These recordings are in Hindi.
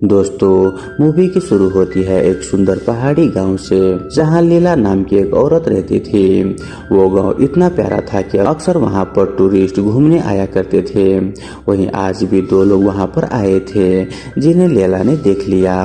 दोस्तों, मूवी की शुरू होती है एक सुंदर पहाड़ी गांव से, जहां लीला नाम की एक औरत रहती थी। वो गांव इतना प्यारा था कि अक्सर वहां पर टूरिस्ट घूमने आया करते थे। वहीं आज भी दो लोग वहां पर आए थे, जिन्हें लीला ने देख लिया।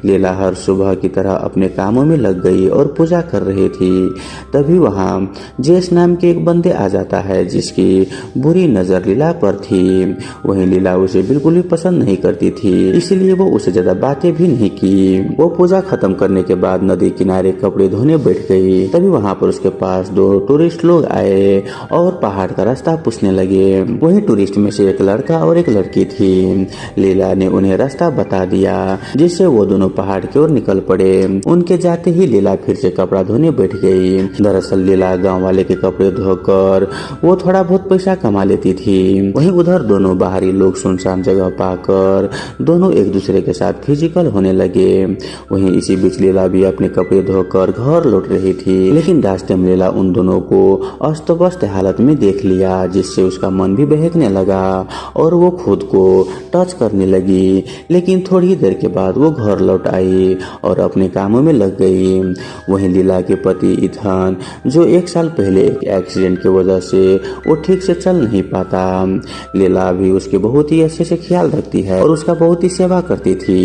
लीला हर सुबह की तरह अपने कामों में लग गई और पूजा कर रही थी। तभी वहां जेस नाम के एक बंदे आ जाता है, जिसकी बुरी नजर लीला पर थी। वहीं लीला उसे बिल्कुल भी पसंद नहीं करती थी, इसलिए वो उससे ज्यादा बातें भी नहीं की। वो पूजा खत्म करने के बाद नदी किनारे कपड़े धोने बैठ गई। तभी वहाँ पर उसके पास दो टूरिस्ट लोग आए और पहाड़ का रास्ता पूछने लगे। वही टूरिस्ट में से एक लड़का और एक लड़की थी। लीला ने उन्हें रास्ता बता दिया, जिससे वो दोनों पहाड़ की ओर निकल पड़े। उनके जाते ही लीला फिर से कपड़ा धोने बैठ गई। दरअसल लीला गाँव वाले के कपड़े धोकर वो थोड़ा बहुत पैसा कमा लेती थी। वहीं उधर दोनों बाहरी लोग सुनसान जगह पाकर दोनों एक दूसरे के साथ फिजिकल होने लगे। वहीं इसी बीच लीला भी अपने कपड़े धोकर घर लौट रही थी, लेकिन रास्ते में लीला उन दोनों को अस्त व्यस्त हालत में देख लिया, जिससे उसका मन भी बहकने लगा और वो खुद को टच करने लगी। लेकिन थोड़ी देर के बाद वो घर लौट आई और अपने कामों में लग गई। वहीं लीला के पति इथान, जो एक साल पहले एक एक्सीडेंट की वजह से वो ठीक से चल नहीं पाता, लीला भी उसके बहुत ही अच्छे से ख्याल रखती है और उसका बहुत ही सेवा करती थी।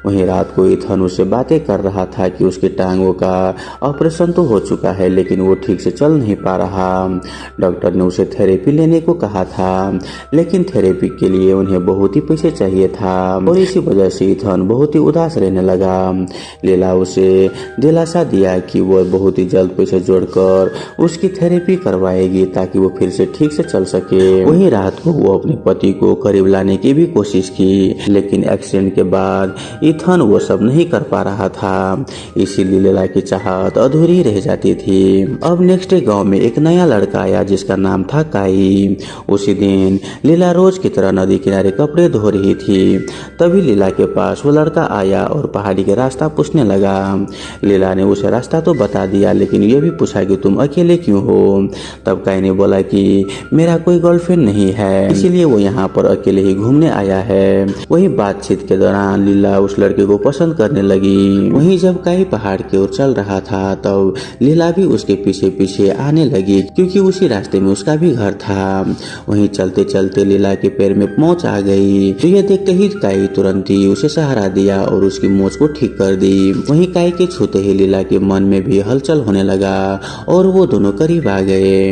वहीं रात को इथन उससे बातें कर रहा था कि उसके टांगों का ऑपरेशन तो हो चुका है, लेकिन वो ठीक से चल नहीं पा रहा। डॉक्टर ने उसे थेरेपी लेने को कहा था, लेकिन थेरेपी के लिए उन्हें बहुत ही पैसे चाहिए था और इसी वजह से इथन बहुत ही उदास रहने लगा। लीला उसे दिलासा दिया कि वो बहुत ही जल्द पैसे जोड़कर उसकी थेरेपी करवाएगी, ताकि वो फिर से ठीक से चल सके। वहीं रात को वो अपने पति को करीब लाने की भी कोशिश की, लेकिन एक्सीडेंट के बाद इथन वो सब नहीं कर पा रहा था, इसीलिए लीला की चाहत अधूरी रह जाती थी। अब नेक्स्ट डे गांव में एक नया लड़का आया, जिसका नाम था काई। उसी दिन लीला रोज की तरह नदी किनारे कपड़े धो रही थी। तभी लीला के पास वो लड़का आया और पहाड़ी के रास्ता पूछने लगा। लीला ने उसे रास्ता तो बता दिया, लेकिन ये भी पूछा कि तुम अकेले क्यों हो। तब काई ने बोला कि मेरा कोई गर्लफ्रेंड नहीं है, इसीलिए वो यहाँ पर अकेले ही घूमने आया है। वही बातचीत के दौरान लीला उस लड़के को पसंद करने लगी। वहीं जब काई पहाड़ की ओर चल रहा था, तब लीला भी उसके पीछे पीछे आने लगी, क्योंकि उसी रास्ते में उसका भी घर था। वहीं चलते चलते लीला के पैर में मोच आ गई, तो ये देखते ही काई तुरंत ही उसे सहारा दिया और उसकी मोच को ठीक कर दी। वहीं काई के छूते ही लीला के मन में भी हलचल होने लगा और वो दोनों करीब आ गए।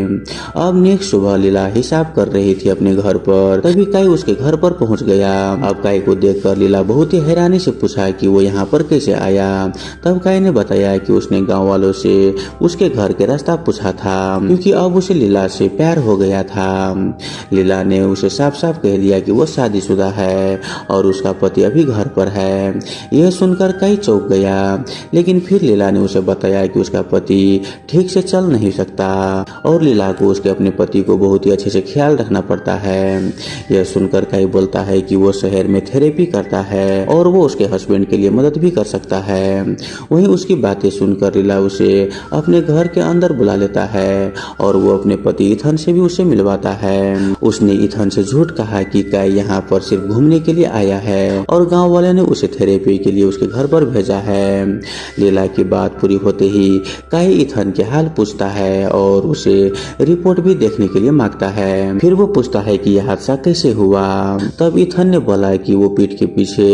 अब नेक्स्ट सुबह लीला हिसाब कर रही थी अपने घर पर, तभी काई उसके घर पर पहुंच गया। अब काई को देखकर लीला बहुत ही हैरानी से पूछा कि वो यहाँ पर कैसे आया। तब काई ने बताया कि उसने गांव वालों से उसके घर के रास्ता पूछा था, क्योंकि अब उसे लीला से प्यार हो गया था। लीला ने उसे साफ साफ कह दिया कि वो शादीशुदा है और उसका पति अभी घर पर है। यह सुनकर काई चौंक गया, लेकिन फिर लीला ने उसे बताया कि उसका पति ठीक से चल नहीं सकता और लीला को उसके अपने पति को बहुत ही अच्छे से ख्याल रखना पड़ता है। यह सुनकर काई बोलता है कि वो शहर में थेरेपी करता है और वो उसके हस्बैंड के लिए मदद भी कर सकता है। वहीं उसकी बातें सुनकर लीला उसे अपने घर के अंदर बुला लेता है और वो अपने पति इथन से भी उसे मिलवाता है। उसने इथन से झूठ कहा कि काई यहाँ पर सिर्फ घूमने के लिए आया है और गांव वाले ने उसे थेरेपी के लिए उसके घर पर भेजा है। लीला की बात पूरी होते ही काई इथन के हाल पूछता है और उसे रिपोर्ट भी देखने के लिए मांगता है। फिर वो पूछता है कि यह हादसा कैसे हुआ। तब इथन ने बोला कि वो पीठ के पीछे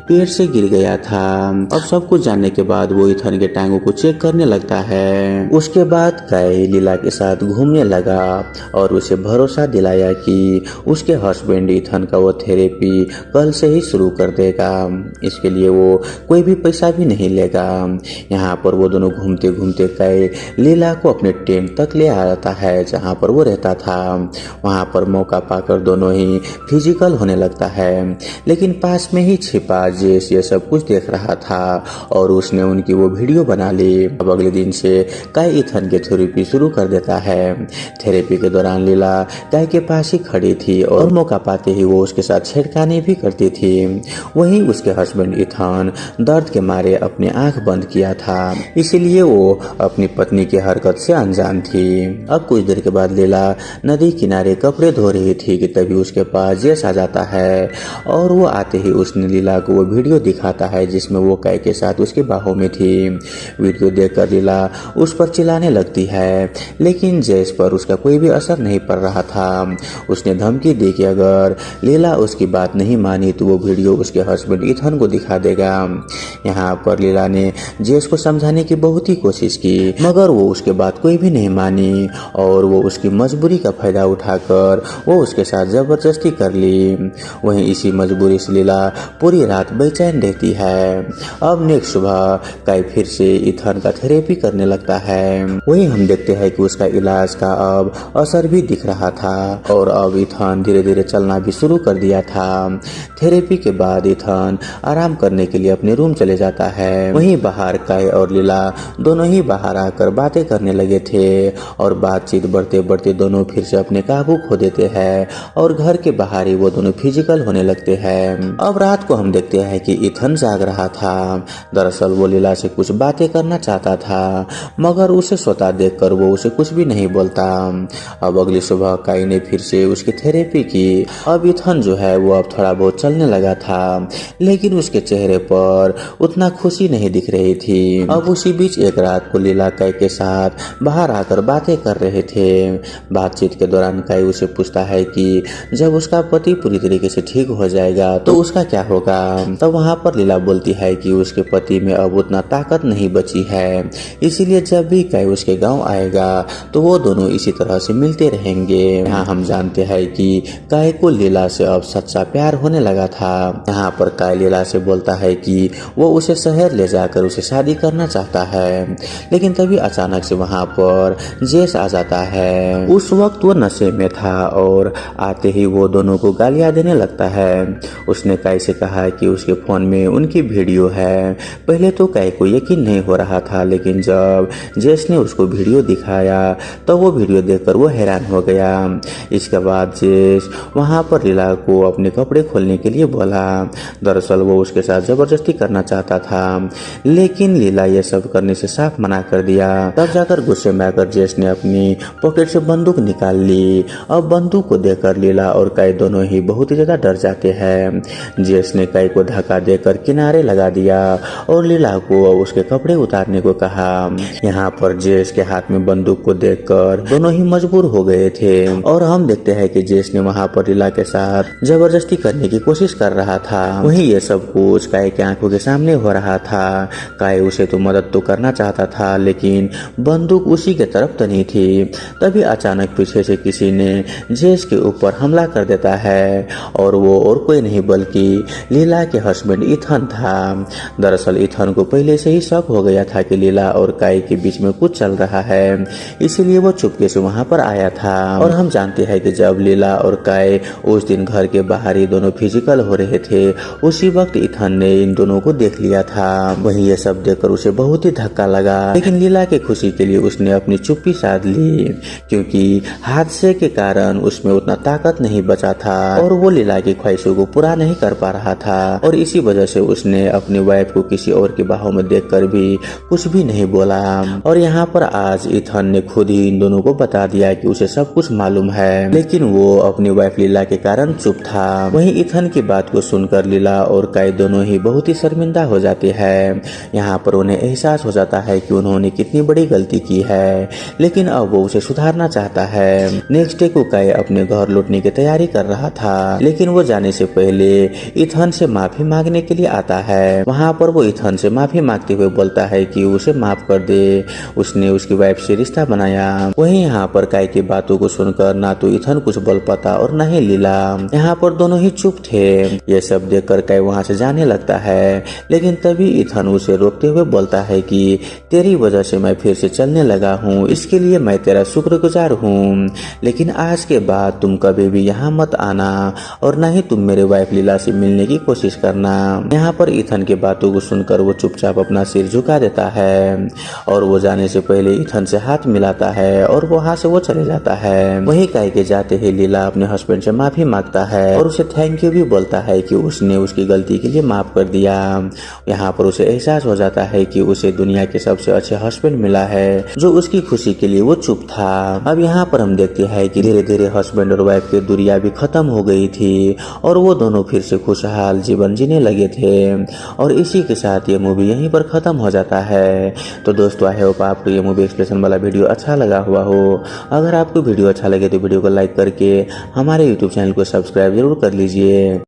पेड़ से गिर गया था। अब सब कुछ जानने के बाद वो इथन के टांगों को चेक करने लगता है। उसके बाद काई लीला के साथ घूमने लगा और उसे भरोसा दिलाया कि उसके हस्बैंड इथन का वो थेरेपी कल से ही शुरू कर देगा। इसके लिए वो कोई भी पैसा भी नहीं लेगा। यहाँ पर वो दोनों घूमते घूमते काई लीला को अपने टेंट तक ले आता है, जहाँ पर वो रहता था। वहाँ पर मौका पाकर दोनों ही फिजिकल होने लगता है, लेकिन पास में ही छिपा जेस ये सब कुछ देख रहा था और उसने उनकी वो वीडियो बना ली। अब अगले दिन से काई इथन के थेरेपी शुरू कर देता है। थेरेपी के दौरान लीला काई के पास ही खड़ी थी और मौका पाते ही वो उसके साथ छेड़खानी भी करती थी। वहीं उसके हस्बैंड इथन दर्द के मारे अपनी आंख बंद किया था, इसीलिए वो अपनी पत्नी की हरकत से अनजान थी। अब कुछ देर के बाद लीला नदी किनारे कपड़े धो रही थी कि तभी उसके पास जेस आ जाता है और वो आते ही उसने ने लीला को वो वीडियो दिखाता है जिसमें वो काय के साथ उसके बाहों में थी। वीडियो देखकर लीला उस पर चिल्लाने लगती है, लेकिन जेस पर उसका कोई भी असर नहीं पड़ रहा था। उसने धमकी दी कि अगर लीला उसकी बात नहीं मानी तो वो वीडियो उसके हस्बैंड इथन को दिखा देगा। यहाँ पर लीला ने जेस को समझाने की बहुत ही कोशिश की, मगर वो उसके बात कोई भी नहीं मानी और वो उसकी मजबूरी का फायदा उठाकर वो उसके साथ जबरदस्ती कर ली। वहीं इसी मजबूरी से लीला पूरी रात बेचैन रहती है। अब नेक्स्ट सुबह काय फिर से इथन का थेरेपी करने लगता है। वहीं हम देखते हैं कि उसका इलाज का अब असर भी दिख रहा था और अब इथन धीरे धीरे चलना भी शुरू कर दिया था। थेरेपी के बाद इथन आराम करने के लिए अपने रूम चले जाता है। वहीं बाहर काय और लीला दोनों ही बाहर आकर बातें करने लगे थे और बातचीत बढ़ते बढ़ते दोनों फिर से अपने काबू खो देते हैं और घर के बाहर ही वो दोनों फिजिकल होने लगते हैं। अब रात को हम देखते हैं कि इथन जाग रहा था। दरअसल वो लीला से कुछ बातें करना चाहता था, मगर उसे सोता देखकर वो उसे कुछ भी नहीं बोलता। अब अगली सुबह काई ने फिर से उसकी थेरेपी की। अब इथन जो है वो अब थोड़ा बहुत चलने लगा था, लेकिन उसके चेहरे पर उतना खुशी नहीं दिख रही थी। अब उसी बीच एक रात को लीला काई के साथ बाहर आकर बातें कर रहे थे। बातचीत के दौरान काई उसे पूछता है कि जब उसका पति पूरी तरीके से ठीक हो जाएगा तो उसका क्या होगा। तब वहाँ पर लीला बोलती है कि उसके पति में अब उतना ताकत नहीं बची है, इसीलिए जब भी काई उसके गांव आएगा तो वो दोनों इसी तरह से मिलते रहेंगे। यहाँ हम जानते हैं कि काई को लीला से अब सच्चा प्यार होने लगा था। यहाँ पर काई लीला से बोलता है कि वो उसे शहर ले जाकर उसे शादी करना चाहता है, लेकिन तभी अचानक से वहाँ पर जेस आ जाता है। उस वक्त वो नशे में था और आते ही वो दोनों को गालियां देने लगता है। उसने काई से कहा कि उसके फोन में उनकी वीडियो है। पहले तो काई को यकीन नहीं हो रहा था, लेकिन जब जेस ने उसको वीडियो दिखाया तो वो वीडियो देखकर वो हैरान हो गया। इसके बाद जेस वहाँ पर लीला को अपने कपड़े खोलने के लिए बोला। दरअसल वो उसके साथ जबरदस्ती करना चाहता था, लेकिन लीला ये सब करने से साफ मना कर दिया। तब जाकर गुस्से में आकर जेस ने अपनी पॉकेट से बंदूक निकाल ली। अब बंदूक को देखकर लीला और काई दोनों ही बहुत ही ज्यादा डर जाते हैं। जेस ने काई को धक्का देकर किनारे लगा दिया और लीला को उसके कपड़े उतारने को कहा। यहाँ पर जेस के हाथ में बंदूक को देखकर दोनों ही मजबूर हो गए थे और हम देखते हैं कि जेस ने वहाँ पर लीला के साथ जबरदस्ती करने की कोशिश कर रहा था। वहीं ये सब कुछ काई के आंखों के सामने हो रहा था। काई उसे तो मदद तो करना चाहता था, लेकिन बंदूक उसी के तरफ तो नहीं थी। तभी अचानक पीछे से किसी ने जेस के ऊपर हमला कर देता है और वो और कोई नहीं बल्कि लीला के हस्बैंड इथन था। दरअसल इथन को पहले से ही शक हो गया था कि लीला और काई के बीच में कुछ चल रहा है, इसीलिए वो चुपके से वहाँ पर आया था। और हम जानते हैं कि जब लीला और काई उस दिन घर के बाहर ही दोनों फिजिकल हो रहे थे, उसी वक्त इथन ने इन दोनों को देख लिया था। वहीं ये सब देखकर उसे बहुत ही धक्का लगा, लेकिन लीला की खुशी के लिए उसने अपनी चुप्पी साध ली, क्योंकि हादसे के कारण उसमें उतना ताकत नहीं बचा था और वो लीला की ख्वाहिशों को पूरा नहीं कर पा रहा था। और इसी वजह से उसने अपनी वाइफ को किसी और के बाहों में देखकर भी कुछ भी नहीं बोला। और यहाँ पर आज इथन ने खुद ही इन दोनों को बता दिया कि उसे सब कुछ मालूम है, लेकिन वो अपनी वाइफ लीला के कारण चुप था। वहीं इथन की बात को सुनकर लीला और काई दोनों ही बहुत ही शर्मिंदा हो जाते हैं। यहाँ पर उन्हें एहसास हो जाता है कि उन्होंने कितनी बड़ी गलती की है, लेकिन अब वो उसे सुधारना चाहता है। नेक्स्ट डे को काई अपने घर लौटने की तैयारी कर रहा था, लेकिन वो जाने से पहले इथन से माफी मांगने के लिए आता है। वहाँ पर वो इथन से माफी मांगते हुए बोलता है कि उसे माफ कर दे, उसने उसकी वाइफ से रिश्ता बनाया। वहीं यहाँ पर काई की बातों को सुनकर ना तो इथन कुछ बोल पाता और न ही लीला। यहाँ पर दोनों ही चुप थे। ये सब देखकर काई वहाँ से जाने लगता है, लेकिन तभी इथन उसे रोकते हुए बोलता है कि तेरी वजह से मैं फिर से चलने लगा हूँ, इसके लिए मैं तेरा शुक्रगुजार हूँ, लेकिन आज के बाद तुम कभी भी यहाँ मत आना और न ही तुम मेरे वाइफ लीला से मिलने की कोशिश करना। यहाँ पर इथन की बातों को सुनकर वो चुपचाप अपना सिर झुका देता है और वो जाने से पहले इथन से हाथ मिलाता है और वहाँ से वो चले जाता है। वहीं काई के जाते ही लीला अपने हस्बैंड से माफी मांगता है और उसे थैंक यू भी बोलता है कि उसने उसकी गलती के लिए माफ कर दिया। यहाँ पर उसे एहसास हो जाता है कि उसे दुनिया के सबसे अच्छे हस्बैंड मिला है जो उसकी खुशी के लिए वो चुप था। अब यहाँ पर हम देखते हैं कि धीरे धीरे हस्बैंड और वाइफ की दूरियां भी खत्म हो गई थी और वो दोनों फिर से खुशहाल खुशहाल जीवन जीने लगे थे। और इसी के साथ ये मूवी यहीं पर ख़त्म हो जाता है। तो दोस्तों आई होप आपको ये मूवी एक्सप्लेनेशन वाला वीडियो अच्छा लगा हुआ हो। अगर आपको वीडियो अच्छा लगे तो वीडियो को लाइक करके हमारे यूट्यूब चैनल को सब्सक्राइब जरूर कर लीजिए।